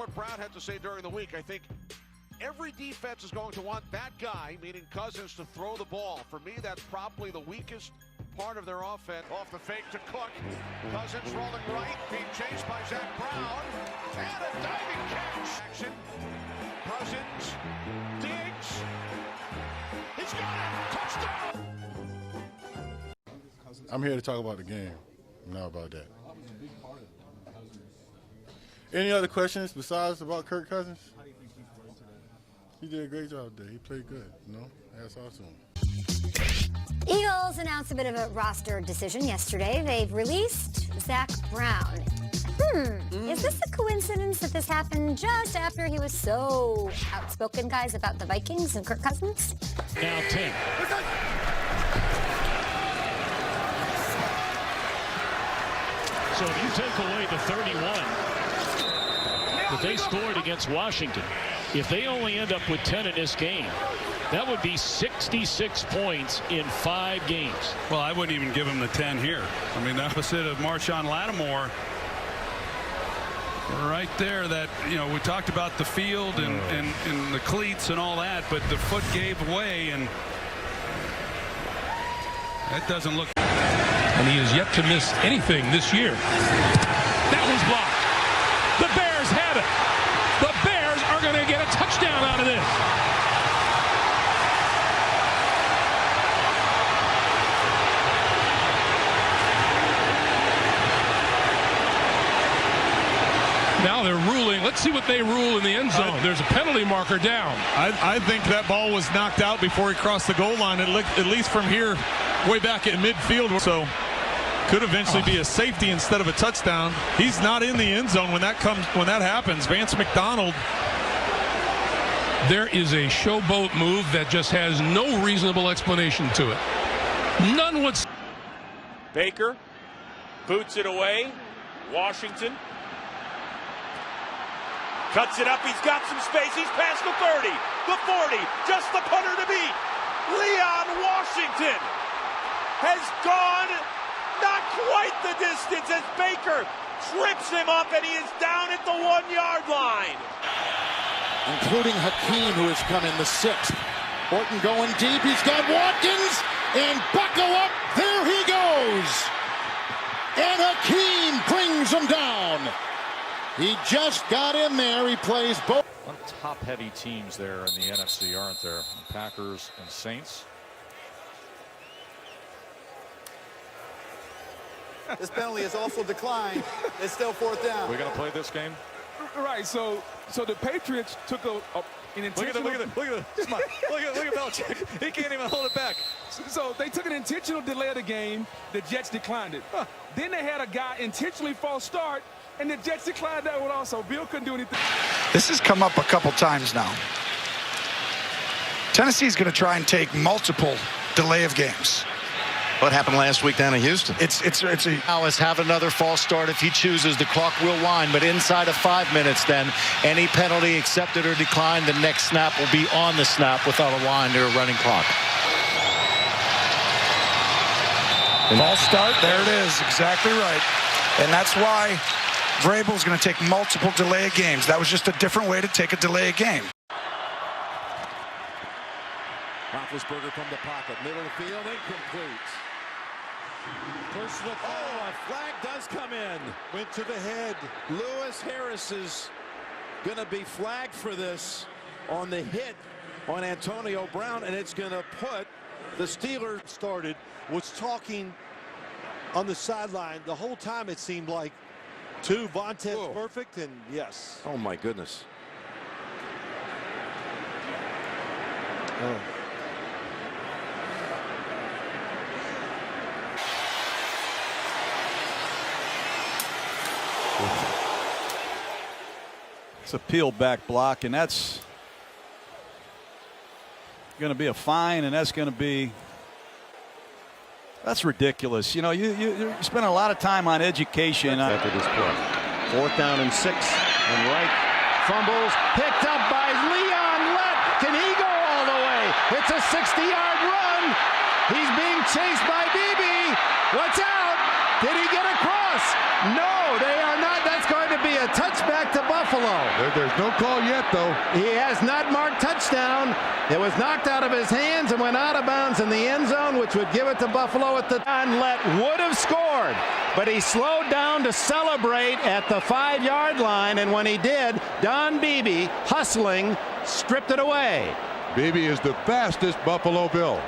What Brown had to say during the week, I think every defense is going to want that guy, meaning Cousins, to throw the ball. For me, that's probably the weakest part of their offense. Off the fake to Cook. Cousins rolling right, being chased by Zach Brown. And a diving catch. Action. Cousins. Diggs. He's got it. Touchdown. I'm here to talk about the game, not about that. Any other questions besides about Kirk Cousins? He did a great job today. He played good, you know? That's awesome. Eagles announced a bit of a roster decision yesterday. They've released Zach Brown. Is this a coincidence that this happened just after he was so outspoken, guys, about the Vikings and Kirk Cousins? Now 10. So if you take away the 31 that they scored against Washington, if they only end up with 10 in this game, that would be 66 points in 5 games. Well, I wouldn't even give him the 10 here. I mean, the opposite of Marshawn Lattimore. Right there, that, you know, we talked about the field and the cleats and all that, but the foot gave way, and that doesn't look. And he has yet to miss anything this year. That was blocked. The Bears have it. The Bears are going to get a touchdown out of this. Now they're ruling. Let's see what they rule in the end zone. There's a penalty marker down. I think that ball was knocked out before he crossed the goal line, at least from here, way back at midfield. So could eventually be a safety instead of a touchdown. He's not in the end zone when that happens. Vance McDonald. There is a showboat move that just has no reasonable explanation to it. None whatsoever. Baker boots it away. Washington cuts it up. He's got some space. He's past the 30, the 40, just the punter to beat. Leon Washington has gone not quite the distance as Baker trips him up, and he is down at the 1-yard line. Including Hakeem, who has come in the 6th. Orton going deep. He's got Watkins, and buckle up. There he goes. And Hakeem brings him down. He just got in there. He plays both. One top-heavy teams there in the NFC, aren't there? Packers and Saints. This penalty is also declined. It's still 4th down. We're going to play this game? Right. So the Patriots took an intentional. Look at Belichick. He can't even hold it back. So they took an intentional delay of the game. The Jets declined it. Then they had a guy intentionally false start, and the Jets declined that one also. Bill couldn't do anything. This has come up a couple times now. Tennessee's going to try and take multiple delay of games. What happened last week down in Houston? It's a Alice have another false start if he chooses. The clock will wind, but inside of 5 minutes then, any penalty accepted or declined, the next snap will be on the snap without a wind or a running clock. False start, there it is, exactly right. And that's why Vrabel's going to take multiple delay of games. That was just a different way to take a delay of game. Roethlisberger from the pocket, middle of the field, incomplete. Personal foul, a flag does come in. Went to the head. Lewis Harris is going to be flagged for this on the hit on Antonio Brown, and it's going to put the Steelers started, was talking on the sideline the whole time. It seemed like to Vontez perfect, and yes. Oh my goodness. Oh. It's a peeled back block, and that's going to be a fine, and that's ridiculous. You know, you spend a lot of time on education. After this play. 4th down and 6. And Wright fumbles, picked up by Leon Lett. Can he go all the way? It's a 60-yard run. He's being chased by Beebe. What's out? Did he get across? No, they are not. That's going to be a a touchback to Buffalo. There's no call yet, though. He has not marked touchdown. It was knocked out of his hands and went out of bounds in the end zone, which would give it to Buffalo at the time. Would have scored, but he slowed down to celebrate at the 5-yard line, and when he did, Don Beebe, hustling, stripped it away. Beebe is the fastest Buffalo Bill.